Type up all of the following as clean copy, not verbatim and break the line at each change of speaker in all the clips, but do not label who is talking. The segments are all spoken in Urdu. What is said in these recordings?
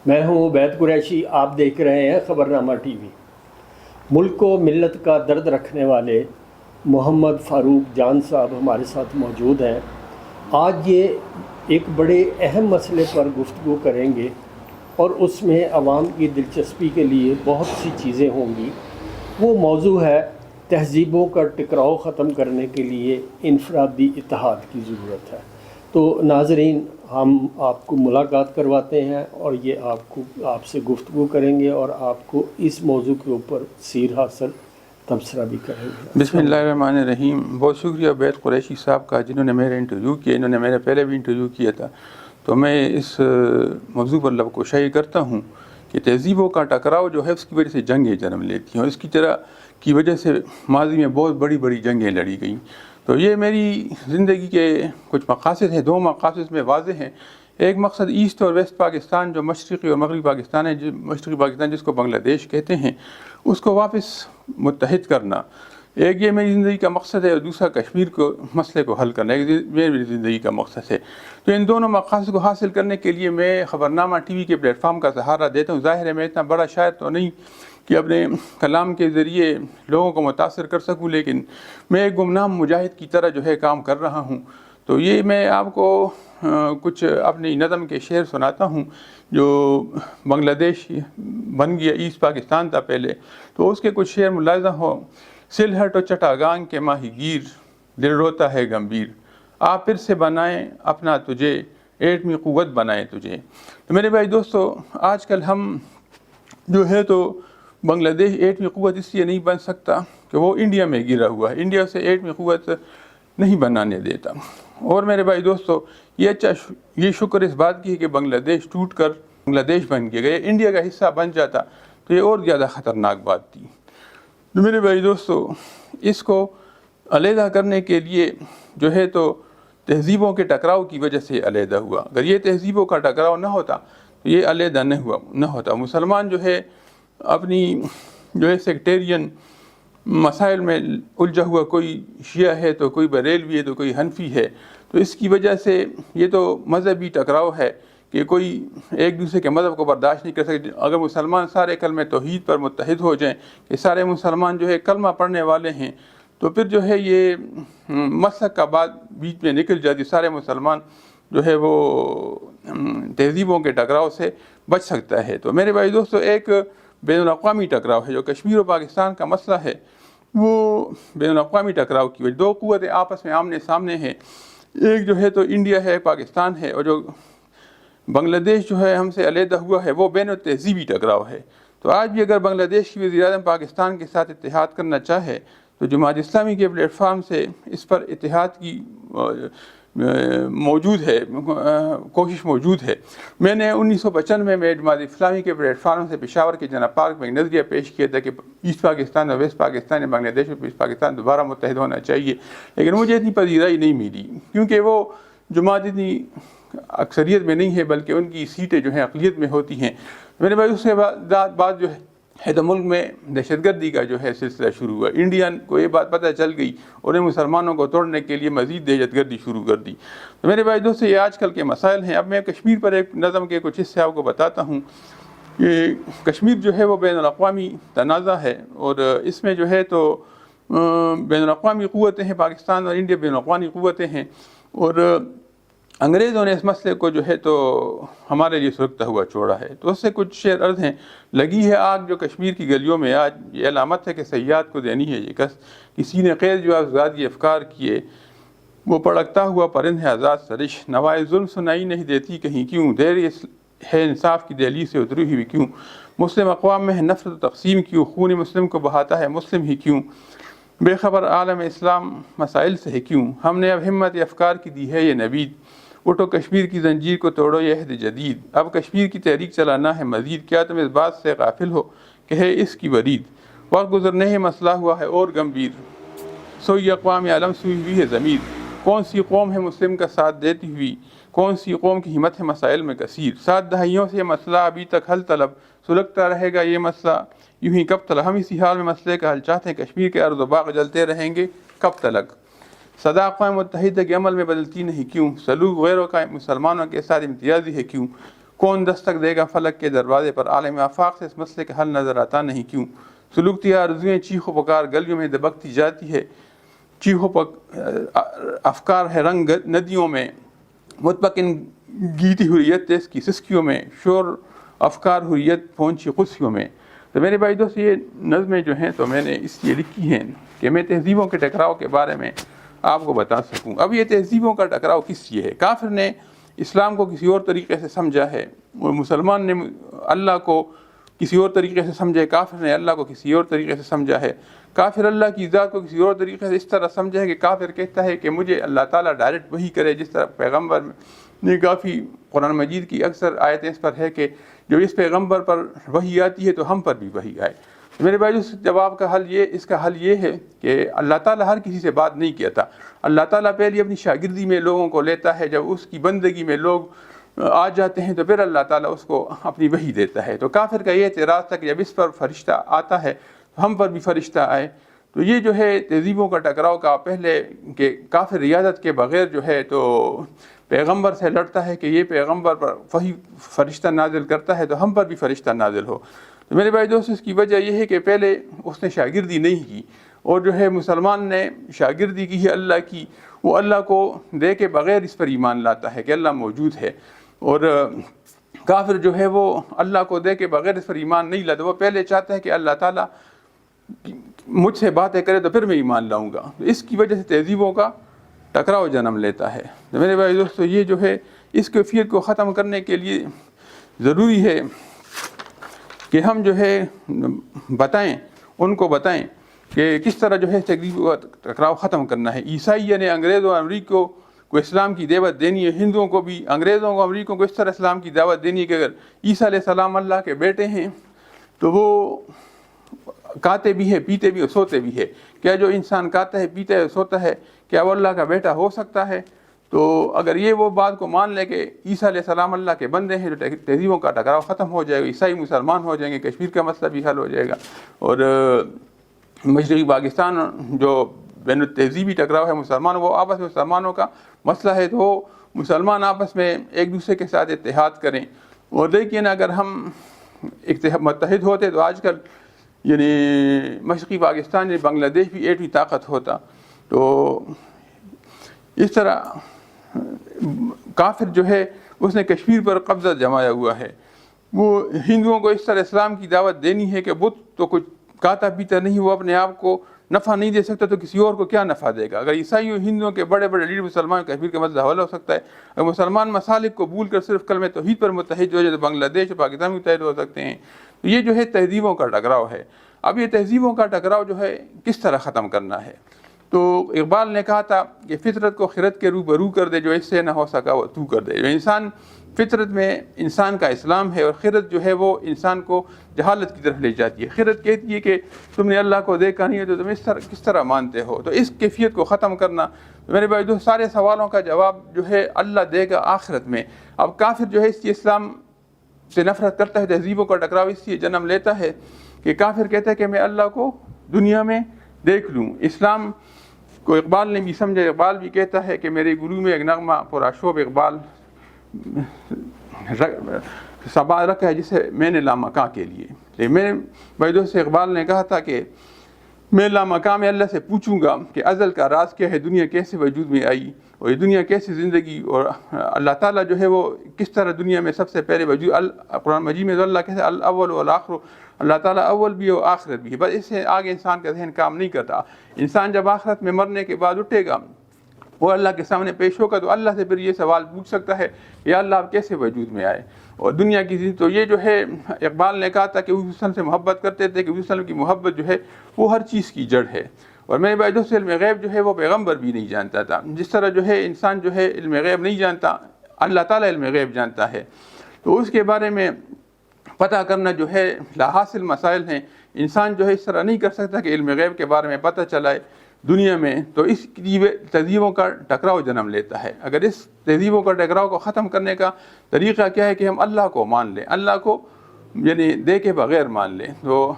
میں ہوں عبید قریشی، آپ دیکھ رہے ہیں خبرنامہ ٹی وی۔ ملک و ملت کا درد رکھنے والے محمد فاروق جان صاحب ہمارے ساتھ موجود ہیں۔ آج یہ ایک بڑے اہم مسئلے پر گفتگو کریں گے اور اس میں عوام کی دلچسپی کے لیے بہت سی چیزیں ہوں گی۔ وہ موضوع ہے تہذیبوں کا ٹکراؤ ختم کرنے کے لیے انفرادی اتحاد کی ضرورت ہے۔ تو ناظرین، ہم آپ کو ملاقات کرواتے ہیں اور یہ آپ سے گفتگو کریں گے اور آپ کو اس موضوع کے اوپر سیر حاصل تبصرہ بھی کریں گے۔
بسم اللہ الرحمن الرحیم۔ بہت شکریہ عبید قریشی صاحب کا، جنہوں نے میرا انٹرویو کیا۔ انہوں نے میرا پہلے بھی انٹرویو کیا تھا، تو میں اس موضوع پر لب کوشائی کرتا ہوں کہ تہذیبوں کا ٹکراؤ جو ہے اس کی وجہ سے جنگیں جنم لیتی ہیں، اور اس کی وجہ سے ماضی میں بہت بڑی بڑی جنگیں لڑی گئیں۔ تو یہ میری زندگی کے کچھ مقاصد ہیں۔ دو مقاصد میں واضح ہیں۔ ایک مقصد ایسٹ اور ویسٹ پاکستان، جو مشرقی اور مغربی پاکستان ہے، مشرقی پاکستان جس کو بنگلہ دیش کہتے ہیں، اس کو واپس متحد کرنا، ایک یہ میری زندگی کا مقصد ہے، اور دوسرا کشمیر کو مسئلے کو حل کرنا ایک میری زندگی کا مقصد ہے۔ تو ان دونوں مقاصد کو حاصل کرنے کے لیے میں خبرنامہ ٹی وی کے پلیٹ فارم کا سہارا دیتا ہوں۔ ظاہر ہے میں اتنا بڑا شاعر تو نہیں کہ اپنے کلام کے ذریعے لوگوں کو متاثر کر سکوں، لیکن میں ایک گمنام مجاہد کی طرح جو ہے کام کر رہا ہوں۔ تو یہ میں آپ کو کچھ اپنی نظم کے شعر سناتا ہوں جو بنگلہ دیش بن گیا، ایسٹ پاکستان تھا پہلے، تو اس کے کچھ شعر ملاحظہ ہو۔ سلہٹ و چٹاگان کے ماہی گیر، دل روتا ہے گمبھیر، آپ پھر سے بنائیں اپنا تجھے، ایٹمی قوت بنائیں تجھے۔ تو میرے بھائی دوستو، آج کل ہم جو ہے تو بنگلہ دیش ایٹمی قوت اس لیے نہیں بن سکتا کہ وہ انڈیا میں گرا ہوا ہے، انڈیا سے ایٹمی قوت نہیں بنانے دیتا۔ اور میرے بھائی دوستو، یہ شکر اس بات کی ہے کہ بنگلہ دیش ٹوٹ کر بنگلہ دیش بن گیا، انڈیا کا حصہ بن جاتا تو یہ اور زیادہ خطرناک بات تھی۔ تو میرے بھائی دوستو، اس کو علیحدہ کرنے کے لیے جو ہے تو تہذیبوں کے ٹکراؤ کی وجہ سے علیحدہ ہوا۔ اگر یہ تہذیبوں کا ٹکراؤ نہ ہوتا تو یہ علیحدہ نہ ہوتا۔ مسلمان جو ہے اپنی جو ہے سیکٹیرین مسائل میں الجھا ہوا، کوئی شیعہ ہے تو کوئی بریلوی ہے تو کوئی حنفی ہے، تو اس کی وجہ سے یہ تو مذہبی ٹکراؤ ہے کہ کوئی ایک دوسرے کے مذہب کو برداشت نہیں کر سکتے۔ اگر مسلمان سارے کلمہ توحید پر متحد ہو جائیں کہ سارے مسلمان جو ہے کلمہ پڑھنے والے ہیں، تو پھر جو ہے یہ مسلک کا بات بیچ میں نکل جاتی، سارے مسلمان جو ہے وہ تہذیبوں کے ٹکراؤ سے بچ سکتا ہے۔ تو میرے بھائی دوستو، ایک بین الاقوامی ٹکراؤ ہے جو کشمیر و پاکستان کا مسئلہ ہے، وہ بین الاقوامی ٹکراؤ کی وجہ دو قوتیں آپس میں آمنے سامنے ہیں۔ ایک جو ہے تو انڈیا ہے، پاکستان ہے، اور جو بنگلہ دیش جو ہے ہم سے علیحدہ ہوا ہے وہ بین التہذیبی ٹکراؤ ہے۔ تو آج بھی اگر بنگلہ دیش کی وزیر اعظم پاکستان کے ساتھ اتحاد کرنا چاہے تو جماعت اسلامی کے پلیٹ فارم سے اس پر اتحاد کی موجود ہے، کوشش موجود ہے۔ میں نے 1995 میں جماعت اسلامی کے پلیٹ فارم سے پشاور کے جناح پارک میں ایک نظریہ پیش کیا تھا کہ ایسٹ پاکستان اور ویسٹ پاکستان یا بنگلہ دیش اور ایسٹ پاکستان دوبارہ متحد ہونا چاہیے، لیکن مجھے اتنی پذیرائی نہیں ملی کیونکہ وہ جماعت اتنی اکثریت میں نہیں ہے بلکہ ان کی سیٹیں جو ہیں اقلیت میں ہوتی ہیں۔ میرے بھائی، اس کے بعد جو ہے تو ملک میں دہشت گردی کا جو ہے سلسلہ شروع ہوا۔ انڈین کو یہ بات پتہ چل گئی، انہیں مسلمانوں کو توڑنے کے لیے مزید دہشت گردی شروع کر دی۔ تو میرے بھائی دوستو، یہ آج کل کے مسائل ہیں۔ اب میں کشمیر پر ایک نظم کے کچھ حصے آپ کو بتاتا ہوں۔ یہ کشمیر جو ہے وہ بین الاقوامی تنازع ہے، اور اس میں جو ہے تو بین الاقوامی قوتیں ہیں، پاکستان اور انڈیا بین الاقوامی قوتیں ہیں، اور انگریزوں نے اس مسئلے کو جو ہے تو ہمارے لیے سرکتا ہوا چھوڑا ہے۔ تو اس سے کچھ شعر عرض ہیں۔ لگی ہے آگ جو کشمیر کی گلیوں میں آج، یہ علامت ہے کہ سیاد کو دینی ہے یہ کس، کسی نے قید جو آزادی افکار کیے، وہ پڑکتا ہوا پرند ہے آزاد سرش، نوائے ظلم سنائی نہیں دیتی کہیں کیوں، دیر ہے انصاف کی دہلیز سے اتری ہوئی کیوں، مسلم اقوام میں ہے نفرت و تقسیم کیوں، خون مسلم کو بہاتا ہے مسلم ہی کیوں، بے خبر عالم اسلام مسائل سے ہے کیوں، ہم نے اب ہمت افکار کی دی ہے یہ نوید، اٹھو کشمیر کی زنجیر کو توڑو یہ عہد جدید، اب کشمیر کی تحریک چلانا ہے مزید، کیا تم اس بات سے غافل ہو کہ ہے اس کی ورید، وقت گزرنے ہے مسئلہ ہوا ہے اور گمبھیر، سوئی اقوام عالم سوئی ہوئی ہے ضمیر، کون سی قوم ہے مسلم کا ساتھ دیتی ہوئی، کون سی قوم کی ہمت ہے مسائل میں کثیر، 7 دہائیوں سے یہ مسئلہ ابھی تک حل طلب، سلگتا رہے گا یہ مسئلہ یوں ہی کب تلک، ہم اسی حال میں مسئلے کا حل چاہتے ہیں، کشمیر کے ارض و باغ جلتے رہیں گے کب تلک، صدا اقوام متحدہ کے عمل میں بدلتی نہیں کیوں، سلوک غیروں کا مسلمانوں کے ساتھ امتیازی ہے کیوں، کون دستک دے گا فلک کے دروازے پر، عالم آفاق سے اس مسئلے کا حل نظر آتا نہیں کیوں؟ سلوکتی آرزوئیں چیخ و پکار گلیوں میں دبکتی جاتی ہے، چیخ و افکار ہے رنگ ندیوں میں، مطمئن گیتی حریت اس کی سسکیوں میں، شور افکار حریت پہنچی قدسیوں میں۔ تو میرے بھائی دوست، یہ نظمیں جو ہیں تو میں نے اس لیے لکھی ہیں کہ میں تہذیبوں کے ٹکراؤ کے بارے میں آپ کو بتا سکوں۔ اب یہ تہذیبوں کا ٹکراؤ کس لیے ہے؟ کافر نے اسلام کو کسی اور طریقے سے سمجھا ہے، اور مسلمان نے اللہ کو کسی اور طریقے سے سمجھا ہے، کافر نے اللہ کو کسی اور طریقے سے سمجھا ہے۔ کافر اللہ کی ذات کو کسی اور طریقے سے اس طرح سمجھا ہے کہ کافر کہتا ہے کہ مجھے اللہ تعالیٰ ڈائریکٹ وحی کرے، جس طرح پیغمبر نے کافی قرآن مجید کی اکثر آیتیں اس پر ہے کہ جو اس پیغمبر پر وحی آتی ہے تو ہم پر بھی وحی آئے۔ میرے بھائی اس جواب کا حل اس کا حل یہ ہے کہ اللہ تعالیٰ ہر کسی سے بات نہیں کیا تھا۔ اللہ تعالیٰ پہلے اپنی شاگردی میں لوگوں کو لیتا ہے، جب اس کی بندگی میں لوگ آ جاتے ہیں تو پھر اللہ تعالیٰ اس کو اپنی وحی دیتا ہے۔ تو کافر کا یہ اعتراض تھا کہ جب اس پر فرشتہ آتا ہے تو ہم پر بھی فرشتہ آئے۔ تو یہ جو ہے تہذیبوں کا ٹکراؤ کا پہلے کہ کافر ریاضت کے بغیر جو ہے تو پیغمبر سے لڑتا ہے کہ یہ پیغمبر پر وحی فرشتہ نازل کرتا ہے تو ہم پر بھی فرشتہ نازل ہو۔ تو میرے بھائی دوست، اس کی وجہ یہ ہے کہ پہلے اس نے شاگردی نہیں کی، اور جو ہے مسلمان نے شاگردی کی ہے اللہ کی، وہ اللہ کو دے کے بغیر اس پر ایمان لاتا ہے کہ اللہ موجود ہے، اور کافر جو ہے وہ اللہ کو دے کے بغیر اس پر ایمان نہیں لاتا، وہ پہلے چاہتا ہے کہ اللہ تعالیٰ مجھ سے باتیں کرے تو پھر میں ایمان لاؤں گا۔ اس کی وجہ سے تہذیبوں کا ٹکراؤ جنم لیتا ہے۔ تو میرے بھائی دوستو، یہ جو ہے اس کیفیت کو ختم کرنے کے لیے ضروری ہے کہ ہم جو ہے بتائیں، ان کو بتائیں کہ کس طرح جو ہے تہذیبوں کا ٹکراؤ ختم کرنا ہے۔ عیسائی نے انگریزوں اور امریکوں کو اسلام کی دعوت دینی ہے، ہندوؤں کو بھی انگریزوں کو امریکوں کو اس طرح اسلام کی دعوت دینی ہے کہ اگر عیسیٰ علیہ السلام اللہ کے بیٹے ہیں تو وہ کھاتے بھی ہے، پیتے بھی اور سوتے بھی ہے۔ کیا جو انسان کھاتا ہے، پیتا ہے، سوتا ہے، کیا وہ اللہ کا بیٹا ہو سکتا ہے؟ تو اگر یہ وہ بات کو مان لے کہ عیسیٰ علیہ السلام اللہ کے بندے ہیں، تو تہذیبوں کا ٹکراؤ ختم ہو جائے گا، عیسائی مسلمان ہو جائیں گے، کشمیر کا مسئلہ بھی حل ہو جائے گا، اور مشرقی پاکستان جو بین التہذیبی ٹکراؤ ہے مسلمان، وہ آپس میں مسلمانوں کا مسئلہ ہے، تو وہ مسلمان آپس میں ایک دوسرے کے ساتھ اتحاد کریں۔ اور لیکن اگر ہم متحد ہوتے تو آج کل یعنی مشرقی پاکستان یا بنگلہ دیش بھی ایٹمی طاقت ہوتا۔ تو اس طرح کافر جو ہے اس نے کشمیر پر قبضہ جمایا ہوا ہے۔ وہ ہندوؤں کو اس طرح اسلام کی دعوت دینی ہے کہ بت تو کچھ کھاتا پیتا نہیں، وہ اپنے آپ کو نفع نہیں دے سکتا تو کسی اور کو کیا نفع دے گا۔ اگر عیسائیوں ہندوؤں کے بڑے بڑے لیڈر مسلمان کشمیر کا مسئلہ حل ہو سکتا ہے، اگر مسلمان مسالک کو بھول کر صرف کلمہ توحید پر متحد ہو جائے تو بنگلہ دیش اور پاکستان میں متحد ہو سکتے ہیں۔ تو یہ جو ہے تہذیبوں کا ٹکراؤ ہے۔ اب یہ تہذیبوں کا ٹکراؤ جو ہے کس طرح ختم کرنا ہے؟ تو اقبال نے کہا تھا کہ فطرت کو خرد کے روبرو کر دے، جو اس سے نہ ہو سکا وہ تو کر دے۔ جو انسان فطرت میں انسان کا اسلام ہے، اور خرد جو ہے وہ انسان کو جہالت کی طرف لے جاتی ہے۔ خرد کہتی ہے کہ تم نے اللہ کو دیکھا نہیں ہے تو تم اس طرح کس طرح مانتے ہو؟ تو اس کیفیت کو ختم کرنا، میرے بھائی جو سارے سوالوں کا جواب جو ہے اللہ دے گا آخرت میں۔ اب کافر جو ہے اس لیے اسلام سے نفرت کرتا ہے، تہذیبوں کا ٹکراؤ اس لیے جنم لیتا ہے کہ کافر کہتا ہے کہ میں اللہ کو دنیا میں دیکھ لوں۔ اسلام کو اقبال نے بھی سمجھا، اقبال بھی کہتا ہے کہ میرے گلو میں ایک نغمہ پرآشوب اقبال صبا رکھا ہے جسے میں نے لامکاں کے لیے۔ میرے بھائی دوست سے اقبال نے کہا تھا کہ میں لامکاں میں اللہ سے پوچھوں گا کہ ازل کا راز کیا ہے، دنیا کیسے وجود میں آئی، اور یہ دنیا کیسی زندگی، اور اللہ تعالیٰ جو ہے وہ کس طرح دنیا میں سب سے پہلے وجود۔ قرآن مجید میں تو اللہ کہتے ہیں الاول والآخر، اللہ تعالیٰ اول بھی ہے اور آخرت بھی ہے، بس اس سے آگے انسان کا ذہن کام نہیں کرتا۔ انسان جب آخرت میں مرنے کے بعد اٹھے گا، وہ اللہ کے سامنے پیش ہوگا، تو اللہ سے پھر یہ سوال پوچھ سکتا ہے یا اللہ آپ کیسے وجود میں آئے، اور دنیا کی زندگی۔ تو یہ جو ہے اقبال نے کہا تھا کہ حضور صلی اللہ علیہ وسلم سے محبت کرتے تھے، کہ حضور صلی اللہ علیہ وسلم کی محبت جو ہے وہ ہر چیز کی جڑ ہے۔ اور میرے بھائی دوست، علم غیب جو ہے وہ پیغمبر بھی نہیں جانتا تھا، جس طرح جو ہے انسان جو ہے علم غیب نہیں جانتا، اللہ تعالیٰ علم غیب جانتا ہے۔ تو اس کے بارے میں پتہ کرنا جو ہے لا حاصل مسائل ہیں۔ انسان جو ہے اس طرح نہیں کر سکتا کہ علم غیب کے بارے میں پتہ چلائے دنیا میں، تو اس لیے تہذیبوں کا ٹکراؤ جنم لیتا ہے۔ اگر اس تہذیبوں کا ٹکراؤ کو ختم کرنے کا طریقہ کیا ہے کہ ہم اللہ کو مان لیں، اللہ کو یعنی دے کے بغیر مان لیں۔ تو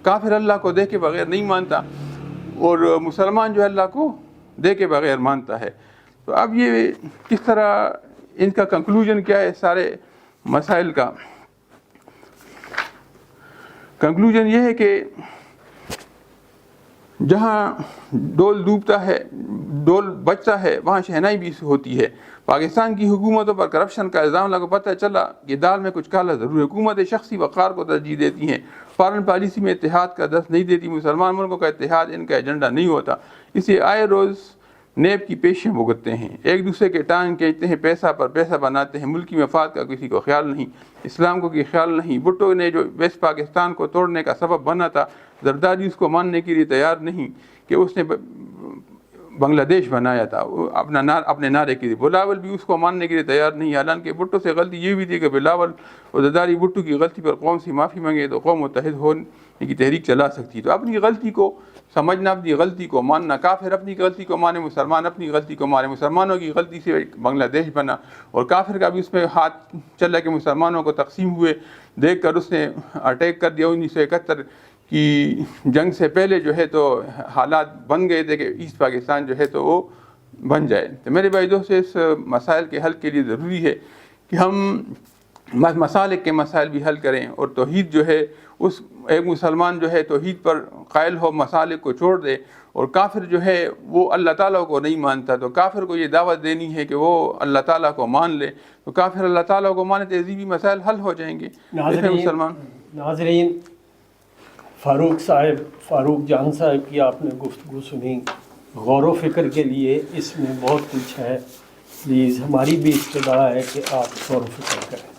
کافر اللہ کو دے کے بغیر نہیں مانتا، اور مسلمان جو ہے اللہ کو دے کے بغیر مانتا ہے۔ تو اب یہ کس طرح ان کا کنکلوژن کیا ہے سارے مسائل کا کنکلوژن یہ ہے کہ جہاں ڈول ڈوبتا ہے، ڈول بچتا ہے، وہاں شہنائی بھی ہوتی ہے۔ پاکستان کی حکومتوں پر کرپشن کا الزام لگا، پتہ چلا کہ دال میں کچھ کالا ضرور ہے۔ حکومتیں شخصی وقار کو ترجیح دیتی ہیں، فارن پالیسی میں اتحاد کا دست نہیں دیتی، مسلمان ملکوں کا اتحاد ان کا ایجنڈا نہیں ہوتا، اسے آئے روز نیب کی پیشیں بھگتتے ہیں، ایک دوسرے کے ٹانگ کھینچتے ہیں، پیسہ پر پیسہ بناتے ہیں، ملکی مفاد کا کسی کو خیال نہیں، اسلام کو کوئی خیال نہیں۔ بھٹو نے جو ویسٹ پاکستان کو توڑنے کا سبب بنا تھا، زرداری اس کو ماننے کے لیے تیار نہیں کہ اس نے بنگلہ دیش بنایا تھا اپنے نعرے کے لیے۔ بلاول بھی اس کو ماننے کے لیے تیار نہیں، حالانکہ بھٹو سے غلطی یہ بھی تھی کہ بلاول اور زرداری بھٹو کی غلطی پر قوم سے معافی مانگے تو قوم متحد ہونے کی تحریک چلا سکتی۔ تو اپنی غلطی کو سمجھنا، اپنی غلطی کو ماننا، کافر اپنی غلطی کو مانے، مسلمان اپنی غلطی کو مانے۔ مسلمانوں کی غلطی سے بنگلہ دیش بنا، اور کافر کا بھی اس میں ہاتھ چلا کہ مسلمانوں کو تقسیم ہوئے دیکھ کر اس نے اٹیک کر دیا۔ 1971 کی جنگ سے پہلے جو ہے تو حالات بن گئے تھے کہ ایسٹ پاکستان جو ہے تو وہ بن جائے۔ تو میرے بھائی دوست، اس مسائل کے حل کے لیے ضروری ہے کہ ہم مسالک کے مسائل بھی حل کریں، اور توحید جو ہے اس ایک مسلمان جو ہے توحید پر قائل ہو، مسالک کو چھوڑ دے، اور کافر جو ہے وہ اللہ تعالیٰ کو نہیں مانتا، تو کافر کو یہ دعوت دینی ہے کہ وہ اللہ تعالیٰ کو مان لے، تو کافر اللہ تعالیٰ کو مانے، تہذیبی مسائل حل ہو جائیں گے۔
ناظرین، فاروق جان صاحب کی آپ نے گفتگو سنی، غور و فکر کے لیے اس میں بہت کچھ ہے۔ پلیز ہماری بھی استدعا ہے کہ آپ غور و فکر کریں۔